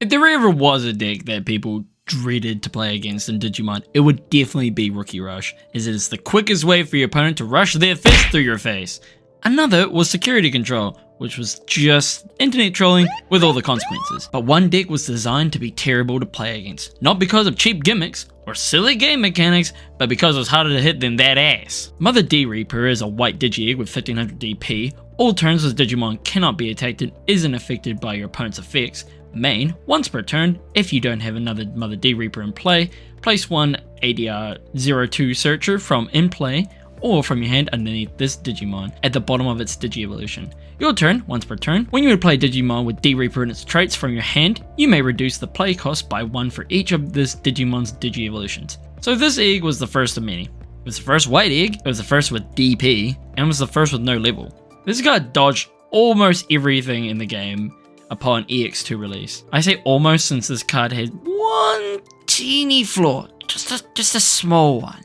If there ever was a deck that people dreaded to play against in Digimon, it would definitely be Rookie Rush, as it is the quickest way for your opponent to rush their fist through your face. Another was Security Control, which was just internet trolling with all the consequences. But one deck was designed to be terrible to play against, not because of cheap gimmicks or silly game mechanics, but because it was harder to hit than that ass. Mother D-Reaper is a white Digi-Egg with 1500 DP. All turns this Digimon cannot be attacked and isn't affected by your opponent's effects. Main, once per turn, if you don't have another Mother D-Reaper in play, place one ADR-02 Searcher from in play or from your hand underneath this Digimon at the bottom of its Digi-Evolution. Your turn, once per turn, when you would play Digimon with D-Reaper and its traits from your hand, you may reduce the play cost by 1 for each of this Digimon's Digi-Evolutions. So this egg was the first of many. It was the first white egg, it was the first with DP, and was the first with no level. This guy dodged almost everything in the game upon EX2 release. I say almost since this card had one teeny flaw, just a small one.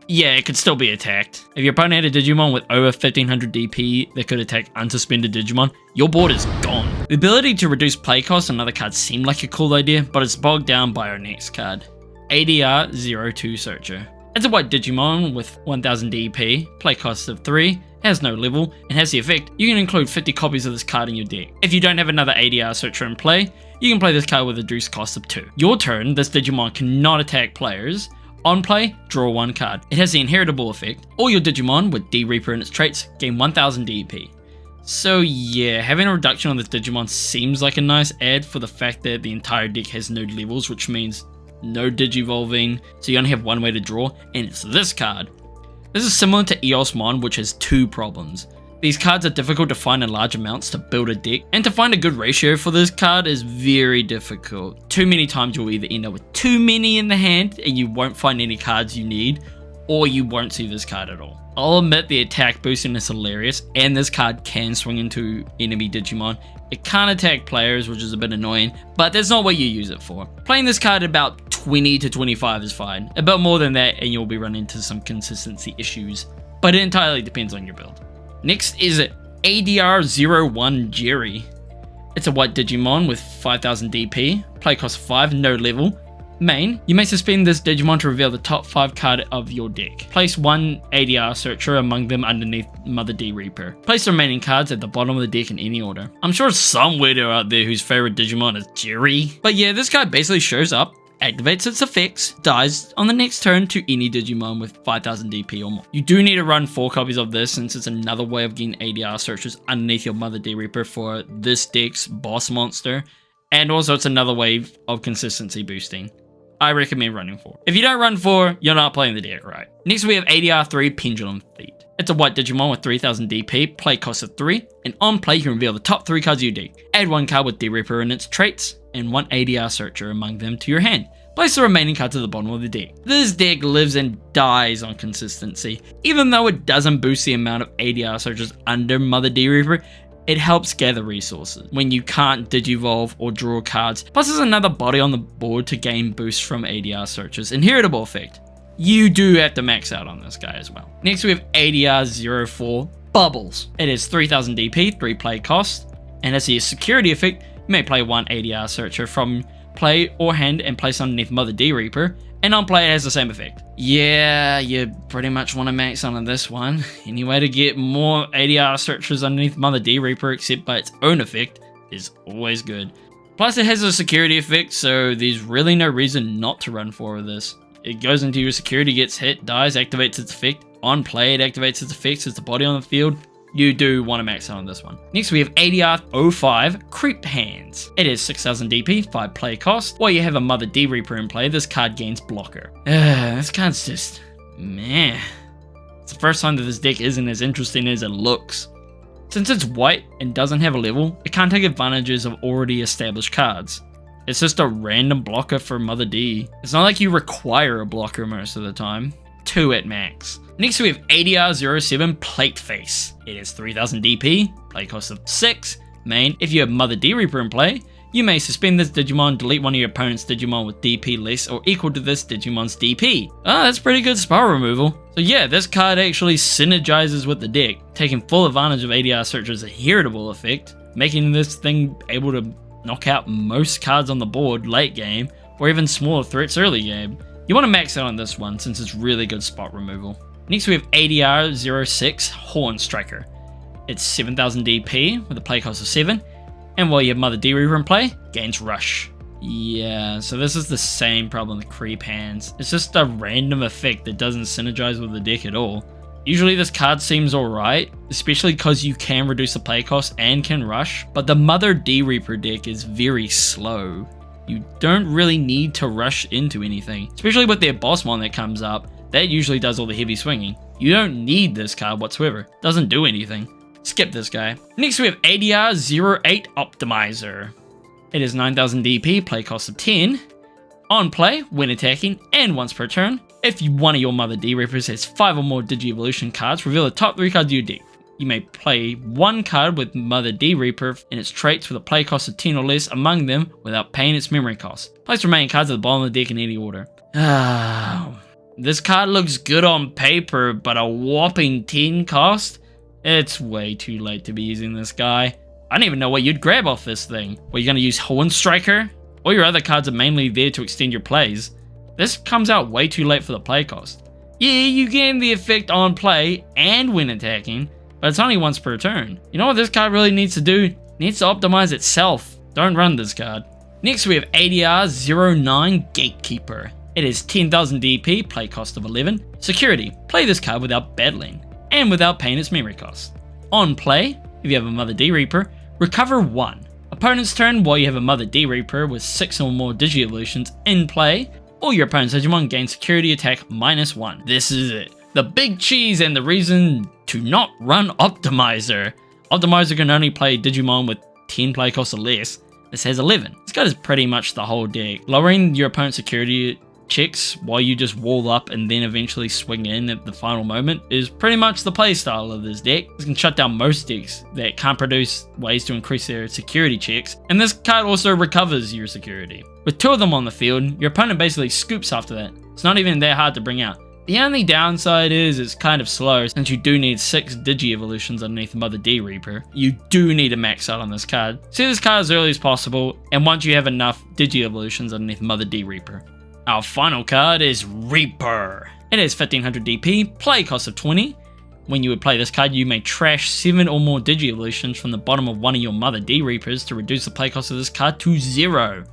Yeah, it could still be attacked. If your opponent had a Digimon with over 1500 DP that could attack unsuspended Digimon, your board is gone. The ability to reduce play cost on other cards seemed like a cool idea, but it's bogged down by our next card, ADR-02 Searcher. It's a white Digimon with 1000 DP, play cost of 3, has no level, and has the effect, you can include 50 copies of this card in your deck. If you don't have another ADR Searcher in play, you can play this card with a reduced cost of 2. Your turn, this Digimon cannot attack players. On play, draw one card. It has the inheritable effect. All your Digimon with D-Reaper and its traits gain 1000 DP. So yeah, having a reduction on this Digimon seems like a nice add for the fact that the entire deck has no levels, which means no Digivolving, so you only have one way to draw, and it's this card. This is similar to Eosmon, which has two problems. These cards are difficult to find in large amounts to build a deck, and to find a good ratio for this card is very difficult. Too many times you'll either end up with too many in the hand and you won't find any cards you need, or you won't see this card at all. I'll admit the attack boosting is hilarious, and this card can swing into enemy Digimon. It can't attack players, which is a bit annoying, but that's not what you use it for. Playing this card at about 20 to 25 is fine. A bit more than that and you'll be running into some consistency issues, but it entirely depends on your build. Next is ADR-01 Jeri. It's a white Digimon with 5000 DP, play cost 5, no level. Main, you may suspend this Digimon to reveal the top 5 card of your deck. Place one ADR Searcher among them underneath Mother D-Reaper. Place the remaining cards at the bottom of the deck in any order. I'm sure some weirdo out there whose favorite Digimon is Jeri. But yeah, this card basically shows up, activates its effects, dies on the next turn to any Digimon with 5000 DP or more. You do need to run 4 copies of this since it's another way of getting ADR Searchers underneath your Mother D-Reaper for this deck's boss monster, and also it's another way of consistency boosting. I recommend running 4. If you don't run 4, you're not playing the deck right. Next we have ADR-03 Pendulum Feet. It's a white Digimon with 3000 DP, play cost of 3, and on play you can reveal the top 3 cards of your deck. Add 1 card with D-Reaper and its traits, and 1 ADR Searcher among them to your hand. Place the remaining cards at the bottom of the deck. This deck lives and dies on consistency. Even though it doesn't boost the amount of ADR Searchers under Mother D-Reaper, it helps gather resources when you can't Digivolve or draw cards. Plus there's another body on the board to gain boosts from ADR Searchers. Inheritable effect. You do have to max out on this guy as well. Next we have ADR-04 Bubbles. It is 3000 DP, 3 play cost, and as a security effect, you may play 1 ADR Searcher from play or hand and place underneath Mother D-Reaper, and on play it has the same effect. Yeah, you pretty much want to max on this one. Any way to get more ADR Searchers underneath Mother D-Reaper except by its own effect is always good. Plus it has a security effect, so there's really no reason not to run 4 of this. It goes into your security, gets hit, dies, activates its effect. On play it activates its effects, it's the body on the field. You do want to max out on this one. Next we have ADR-05 Creep Hands. It is 6000 DP, 5 play cost. While you have a Mother D-Reaper in play, this card gains blocker. This card's just meh. It's the first time that this deck isn't as interesting as it looks. Since it's white and doesn't have a level, it can't take advantages of already established cards. It's just a random blocker for Mother D. It's not like you require a blocker most of the time. 2 at max. Next we have ADR-07 Plate Face. It is 3000 DP, play cost of 6. Main, if you have Mother D-Reaper in play, you may suspend this Digimon, delete one of your opponent's Digimon with DP less or equal to this Digimon's DP. That's pretty good spell removal. So yeah, this card actually synergizes with the deck, taking full advantage of ADR Searcher's inheritable effect, making this thing able to knock out most cards on the board late game, or even smaller threats early game. You want to max out on this one since it's really good spot removal. Next we have ADR-06 Horn Striker. It's 7000 DP with a play cost of 7, and while you have Mother D-Reaper in play, gains Rush. Yeah, so this is the same problem with creep hands. It's just a random effect that doesn't synergize with the deck at all. Usually this card seems alright, especially because you can reduce the play cost and can rush, but the Mother D-Reaper deck is very slow. You don't really need to rush into anything, especially with their boss mon that comes up. That usually does all the heavy swinging. You don't need this card whatsoever. Doesn't do anything. Skip this guy. Next we have ADR-08 Optimizer. It is 9000 DP, play cost of 10. On play, when attacking, and once per turn, if one of your Mother D-Reapers has 5 or more Digi-Evolution cards, reveal the top 3 cards of your deck. You may play one card with Mother D-Reaper and its traits with a play cost of 10 or less among them without paying its memory cost. Place remaining cards at the bottom of the deck in any order. This card looks good on paper, but a whopping 10 cost? It's way too late to be using this guy. I don't even know what you'd grab off this thing. Were you going to use Horn Striker? All your other cards are mainly there to extend your plays. This comes out way too late for the play cost. Yeah, you gain the effect on play and when attacking, but it's only once per turn. You know what this card really needs to do? It needs to optimize itself. Don't run this card. Next we have ADR-09 Gatekeeper. It is 10,000 DP, play cost of 11. Security, play this card without battling, and without paying its memory cost. On play, if you have a Mother D-Reaper, recover 1. Opponent's turn, while you have a Mother D-Reaper with 6 or more Digi-Evolutions in play, or your opponent's Digimon gains security attack -1. This is it. The big cheese and the reason to not run Optimizer. Optimizer can only play Digimon with 10 play costs or less. This has 11. This card is pretty much the whole deck. Lowering your opponent's security checks while you just wall up and then eventually swing in at the final moment is pretty much the playstyle of this deck. This can shut down most decks that can't produce ways to increase their security checks, and this card also recovers your security. With 2 of them on the field, your opponent basically scoops after that. It's not even that hard to bring out. The only downside is it's kind of slow since you do need 6 Digi-Evolutions underneath Mother D-Reaper. You do need to max out on this card. See this card as early as possible, and once you have enough Digi-Evolutions underneath Mother D-Reaper. Our final card is Reaper. It has 1500 DP, play cost of 20. When you would play this card, you may trash 7 or more Digi-Evolutions from the bottom of one of your Mother D-Reapers to reduce the play cost of this card to 0.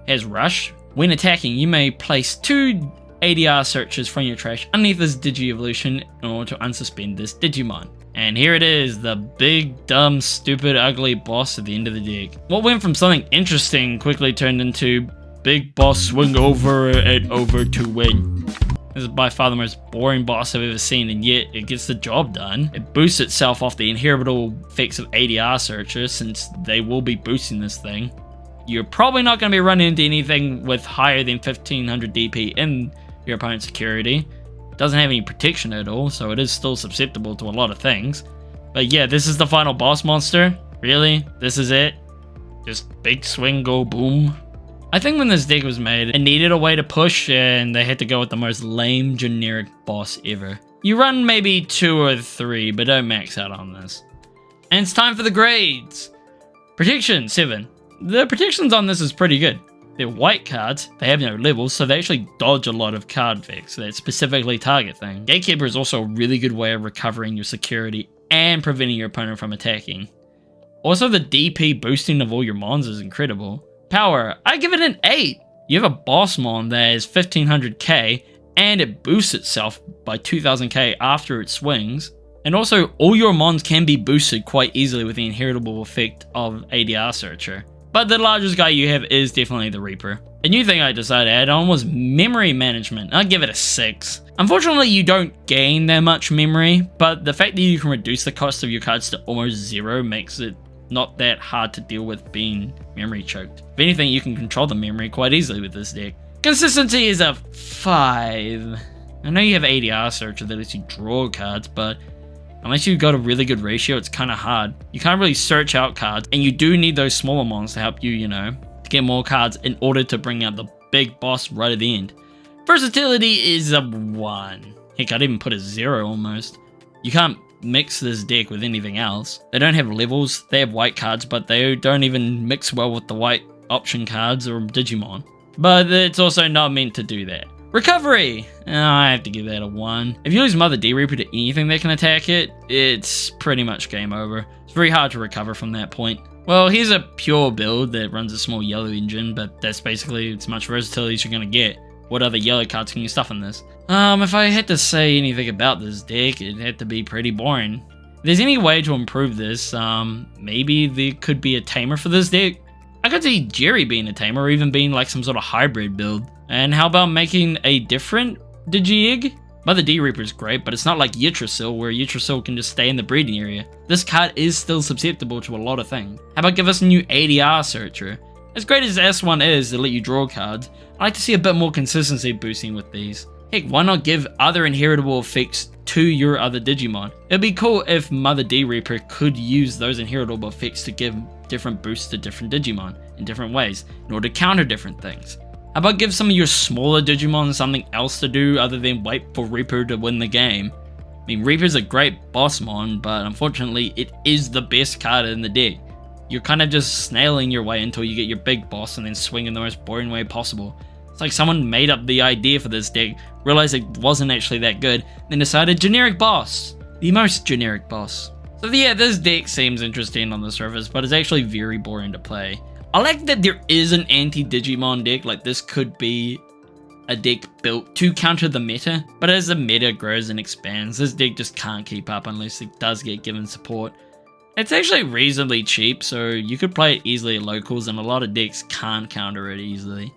It has Rush. When attacking, you may place 2 ADR searches from your trash underneath this Digi-Evolution in order to unsuspend this Digimon. And here it is, the big, dumb, stupid, ugly boss at the end of the deck. What went from something interesting quickly turned into big boss swing over and over to win. This is by far the most boring boss I've ever seen, and yet it gets the job done. It boosts itself off the inheritable effects of ADR Searcher, since they will be boosting this thing. You're probably not going to be running into anything with higher than 1500 DP in your opponent's security. It doesn't have any protection at all, so it is still susceptible to a lot of things. But yeah, this is the final boss monster. Really? This is it? Just big swing, go boom. I think when this deck was made, it needed a way to push, and they had to go with the most lame generic boss ever. You run maybe 2 or 3, but don't max out on this. And it's time for the grades. Protection, 7. The protections on this is pretty good. They're white cards, they have no levels, so they actually dodge a lot of card effects that specifically target things. Gatekeeper is also a really good way of recovering your security and preventing your opponent from attacking. Also, the DP boosting of all your mons is incredible. Power, I give it an 8. You have a boss mon that is 1500k and it boosts itself by 2000k after it swings. And also, all your mons can be boosted quite easily with the inheritable effect of ADR Searcher. But the largest guy you have is definitely the Reaper. A new thing I decided to add on was memory management. I'd give it a 6. Unfortunately, you don't gain that much memory, but the fact that you can reduce the cost of your cards to almost 0 makes it not that hard to deal with being memory choked. If anything, you can control the memory quite easily with this deck. Consistency is a 5. I know you have ADR Searcher that lets you draw cards, but unless you've got a really good ratio, it's kind of hard. You can't really search out cards, and you do need those smaller mons to help you, you know, to get more cards in order to bring out the big boss right at the end. Versatility is a 1. Heck, I'd even put a 0 almost. You can't mix this deck with anything else. They don't have levels, they have white cards, but they don't even mix well with the white option cards or Digimon. But it's also not meant to do that. Recovery! I have to give that a 1. If you lose Mother D-Reaper to anything that can attack it, it's pretty much game over. It's very hard to recover from that point. Well, here's a pure build that runs a small yellow engine, but that's basically as much versatility as you're gonna get. What other yellow cards can you stuff in this? If I had to say anything about this deck, it'd have to be pretty boring. If there's any way to improve this, maybe there could be a tamer for this deck. I could see Jeri being a tamer or even being like some sort of hybrid build. And how about making a different Digi-Egg? Mother D-Reaper is great, but it's not like Yggdrasil, where Yggdrasil can just stay in the breeding area. This card is still susceptible to a lot of things. How about give us a new ADR Searcher? As great as S1 is to let you draw cards, I like to see a bit more consistency boosting with these. Heck, why not give other inheritable effects to your other Digimon? It'd be cool if Mother D-Reaper could use those inheritable effects to give different boosts to different Digimon in different ways, in order to counter different things. How about give some of your smaller Digimon something else to do other than wait for Reaper to win the game? I mean, Reaper's a great boss mon, but unfortunately it is the best card in the deck. You're kind of just snailing your way until you get your big boss and then swing in the most boring way possible. It's like someone made up the idea for this deck, realized it wasn't actually that good, then decided generic boss. The most generic boss. So yeah, this deck seems interesting on the surface, but it's actually very boring to play. I like that there is an anti-Digimon deck, like this could be a deck built to counter the meta, but as the meta grows and expands, this deck just can't keep up unless it does get given support. It's actually reasonably cheap, so you could play it easily at locals, and a lot of decks can't counter it easily.